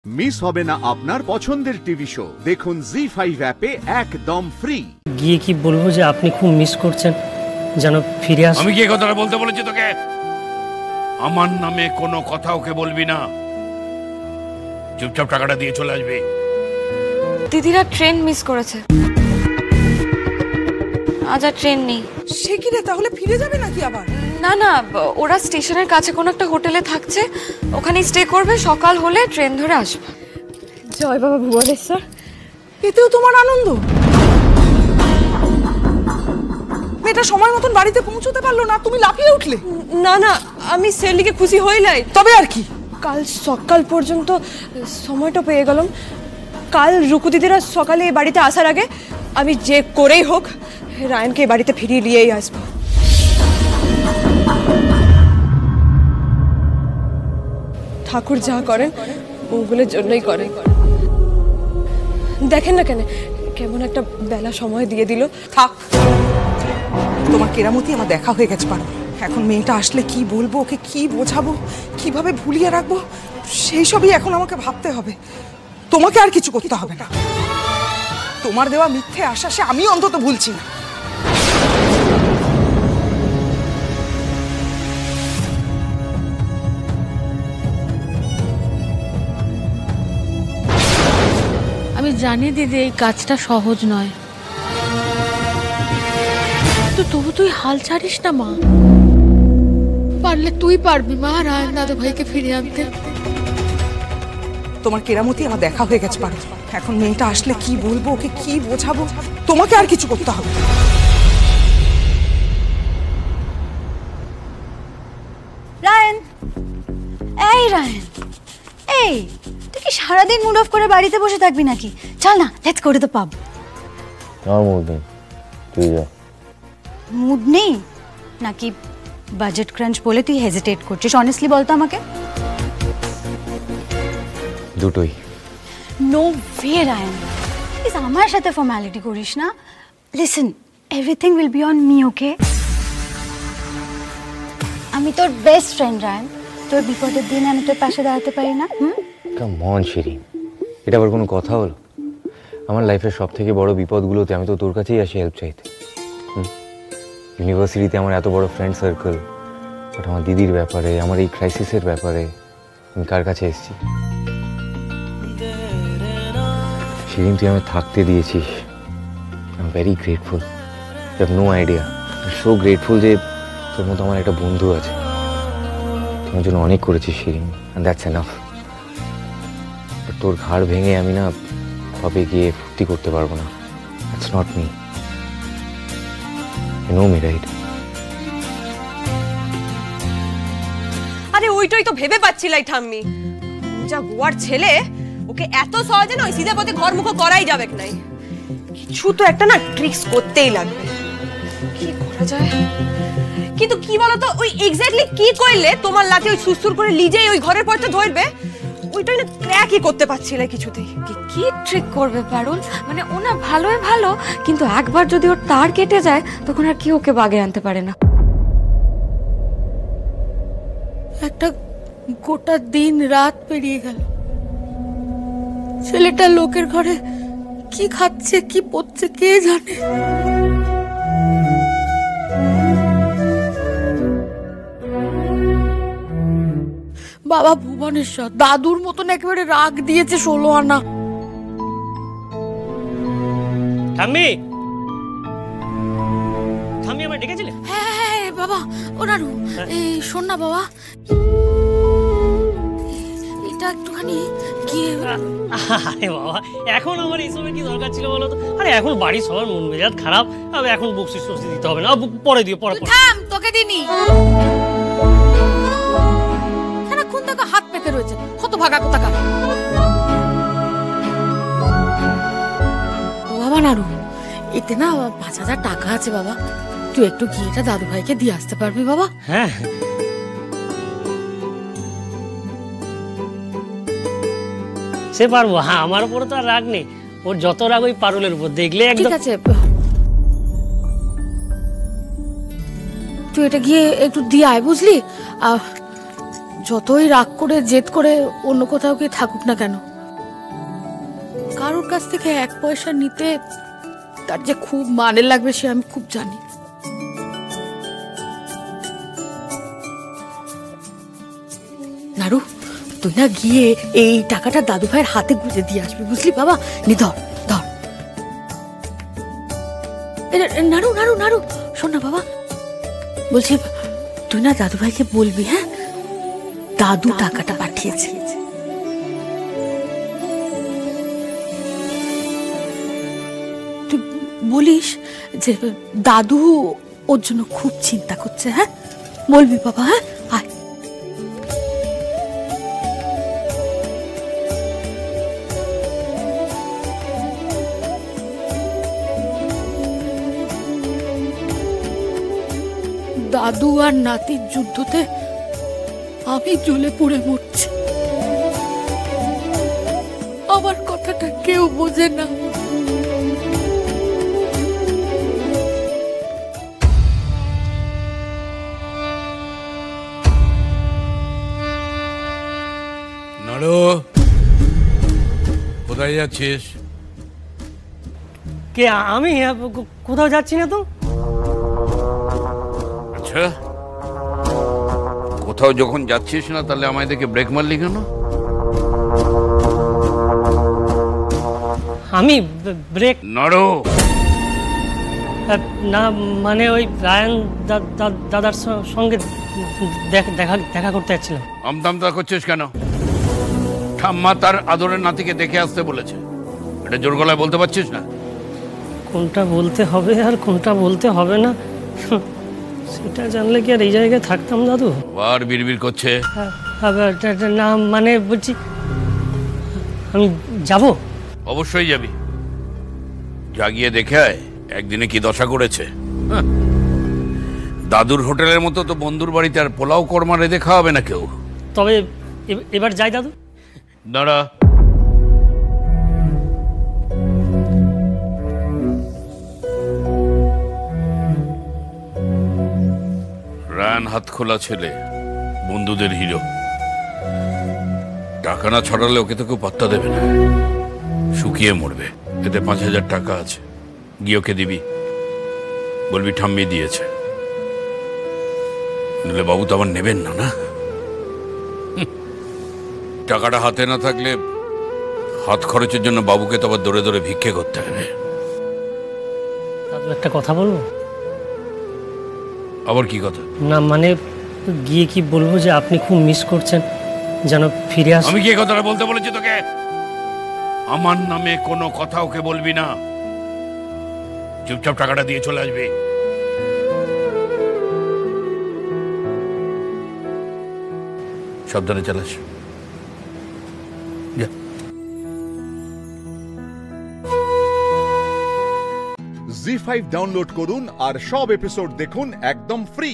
Miss হবে না আপনার পছন্দের টিভি শো। দেখুন জি5 অ্যাপে একদম ফ্রি। গিয়ে কি বলবো যে আপনি খুব মিস করছেন, যেন ফিরে আসেন? আমি কি কথাটা বলতে বলেছি তোকে? আমার নামে কোনো কথা ওকে বলবি না, চুপচাপ টাকাটা দিয়ে চলে আসবি। দিদিরা ট্রেন মিস করেছে, আজ আর ট্রেন নেই। সে কি রে, তাহলে ফিরে যাবে নাকি আবার? না না, ওরা স্টেশনের কাছে কোনো একটা হোটেলে থাকছে, ওখানেই স্টে করবে, সকাল হলে ট্রেন ধরে আসবে। জয় বাবা ভুবনেশ্বর, এতেও তোমার আনন্দ? মেয়েটা সময় মতন বাড়িতে পৌঁছতে পারলো না, তুমি লাফিয়ে উঠলে? না না, আমি সেলিকে খুশি হই নাই। তবে আর কি, কাল সকাল পর্যন্ত সময়টা পেয়ে গেলাম। কাল রুকু দিদিরা সকালে এই বাড়িতে আসার আগে আমি যে করেই হোক রায়নকে এই বাড়িতে ফিরিয়ে নিয়েই আসবো। ঠাকুর যা করেন ওগুলোর জন্যই করেন। দেখেন না কেন কেমন একটা বেলা সময় দিয়ে দিল। থাক, তোমার কেরামতি আমার দেখা হয়ে গেছে। পারো এখন মেয়েটা আসলে কি বলবো, ওকে কি বোঝাবো, কিভাবে ভুলিয়ে রাখবো, সেই সবই এখন আমাকে ভাবতে হবে। তোমাকে আর কিছু করতে হবে না। তোমার দেওয়া মিথ্যে আশ্বাসে আমি অন্তত ভুলছি না। আমি জানি দিদি এই কাজটা সহজ নয়, তো তবু তুই হাল ছাড়িস না মা। পারলে তুই পারবি মা রায়ন দাদু ভাইকে ফিরিয়ে আনতে। তোমার কেরামতি আমার দেখা হয়ে গেছে। পারো এখন মেয়েটা আসলে কি বলবো, ওকে কি বোঝাবো, তোমাকে আর কিছু করতে হবে। রায়ন, এই রায়ন, এই তুই কি সারাদিন মুড অফ করে বাড়িতে বসে থাকবি নাকি? চল না, লেটস গো টু দ্য পাব। আমার মুড নেই, তুই যা। মুড নেই নাকি বাজেট ক্রাঞ্চ বলে তুই হেজিটেট করছিস? অনেস্টলি বলতো আমাকে। দুটোই। নো ওয়ে রায়ন, প্লিজ আমার সাথে ফর্মালিটি করিস না। Listen, everything will be on me, okay? আমি তোর বেস্ট ফ্রেন্ড রায়ন, তোর বিপদের দিনে আমি তোর পাশে দাঁড়াতে পারি না? কাম অন শিরিন, এটা আবার কোনো কথা হলো? আমার লাইফের সব থেকে বড় বিপদগুলোতে আমি তো তোর কাছেই আসি হেল্প চাইতে। ইউনিভার্সিটিতে আমার এত বড় ফ্রেন্ড সার্কেল, বাট আমার দিদির ব্যাপারে, আমার এই ক্রাইসিসের ব্যাপারে আমি কার কাছে এসেছি? শিরিন, তুই আমায় থাকতে দিয়েছিস। I am very grateful. You have no idea. So grateful যে তোর মতো আমার একটা বন্ধু আছে। তোমার জন্য অনেক করেছিস Shirin, and that's enough. But তোর ঘাড় ভেঙে আমি না কবে গিয়ে ফুর্তি করতে পারবো না। That's not me. You know me, right? আরে ওইটাই তো ভেবে পাচ্ছিলাই ঠাম্মি, যা গোয়ার ছেলে, ওকে এত সহজে না ওই সিধা পথে ঘর মুখো করাই যাবে নাই। কিছু তো একটা না ট্রিক্স করতেই লাগবে। কি করা যায়? কিন্তু কি বলতো, ওই এক্স্যাক্টলি কি করলে তোমার লাঠি ওই সুসুর করে লিজেই ওই ঘরের পথে ধরবে, ওইটাই না ক্র্যাকই করতে পারছি না কিছুতেই। কি ট্রিক করবে পারুল? মানে ওনা ভালোই ভালো, কিন্তু একবার যদি ওর তার কেটে যায় তখন আর কি ওকে বাগে আনতে পারে না। একটা গোটা দিন রাত পেরিয়ে গেল, ছেলেটা লোকের ঘরে কি খাচ্ছে কি পড়ছে কে জানে। বাবা ভুবনেশ্বর দাদুর মতন একেবারে রাগ দিয়েছে 16 আনা। ঠাম্মি, ঠাম্মি আমায় ডেকেছিলে? হ্যাঁ বাবা, ওনারু এই শোন না বাবা, এটা একটুখানি গিয়ে। আরে বাবা, এখন আমার এইসবের কি দরকার ছিল বলো তো? আরে এখন বাড়ির সবার মন মেজাজ খারাপ, আমি এখন বকশিস টকশিস দিতে হবে না, পরে দিও, পরে। থাম, তোকে দিনি। সারাক্ষণ তাকে হাত পেতে রয়েছে, কত ভাগা কোথাকা। ও বাবা নারু, এতে না 5,000 টাকা আছে বাবা, তুই একটু গিয়ে এটা দাদু ভাইকে দিয়ে আসতে পারবি বাবা? হ্যাঁ, সে পারবো। হ্যাঁ, আমার উপরে তো আর রাগ নেই, ওর যত রাগ ওই পারুলের উপর। দেখলে একদম ঠিক আছে, তুই এটা গিয়ে একটু দিয়ে আয়, বুঝলি? যতই রাগ করে জেদ করে অন্য কোথাও গিয়ে থাকুক না কেন, কারোর কাছ থেকে 1 পয়সা নিতে তার যে খুব মানে লাগবে সে আমি খুব জানি। নাড়ু, তুই না গিয়ে এই টাকাটা দাদু ভাইয়ের হাতে গুঁজে দিয়ে আসবি, বুঝলি বাবা? নি ধর ধর। নাড়ু নাড়ু নাড়ু, শোন না বাবা, বলছি তুই না দাদু ভাইকে বলবি, হ্যাঁ, দাদু টাকাটা পাঠিয়েছে। তুই বলিস যে দাদু ওর জন্য খুব চিন্তা করছে, হ্যাঁ, বলবি বাবা? হ্যাঁ, আয়। দাদু আর নাতির যুদ্ধতে আমি জ্বলে পুড়ে মরছি, আমার কথাটা কেউ বোঝে না। নাড়ু, কোথায় যাচ্ছিস? কে? আমি কোথাও যাচ্ছি না তো। আচ্ছা, কোথাও যখন যাচ্ছিস না তাহলে আমায় দেখে ব্রেক মারলি কেন? আমি ব্রেক নাড়ু, না, মানে ওই রায়ান দাদার সঙ্গে দেখা করতে যাচ্ছিলাম। আমতামতা করছিস কেন? ঠাম্মা তার আদরের নাতিকে দেখে আসতে বলেছে, এটা জোর গলায় বলতে পারছিস না? কোনটা বলতে হবে আর কোনটা বলতে হবে না সেটা জানলে কি আর এই জায়গায় থাকতাম দাদু? আবার বিড়বিড় করছে। না, মানে বলছি আমি যাব। অবশ্যই যাবি, জাগিয়ে দেখে আয় একদিনে কি দশা করেছে। দাদুর হোটেলের মতো তো বন্ধুর বাড়িতে আর পোলাও কর্মা রেঁধে খাওয়াবে না কেউ। তবে এবার যাই দাদু। দাঁড়া, রায়ান হাত খোলা ছেলে, বন্ধুদের হিরো। টাকা না ছড়ালে ওকে তো কেউ পাত্তা দেবে না, শুকিয়ে মরবে। এতে 5,000 টাকা আছে, গিয়ে ওকে দিবি, বলবি ঠাম্মি দিয়েছে। নইলে বাবু তো আবার নেবেন না। না, টাকাটা হাতে না থাকলে হাত খরচের জন্য বাবুকে তো আবার দৌড়ে দৌড়ে ভিক্ষে করতে হবে। দাদু, একটা কথা বলবো? আবার কি কথা? না, মানে গিয়ে কি বলবো যে আপনি খুব মিস করছেন, যেন ফিরে আসেন। আমি কি কথাটা বলতে বলেছি তোকে? আমার নামে কোনো কথা ওকে বলবি না, চুপচাপ টাকাটা দিয়ে চলে আসবি। সাবধানে চালাস। জি5 ডাউনলোড করুন আর সব এপিসোড দেখুন একদম ফ্রি।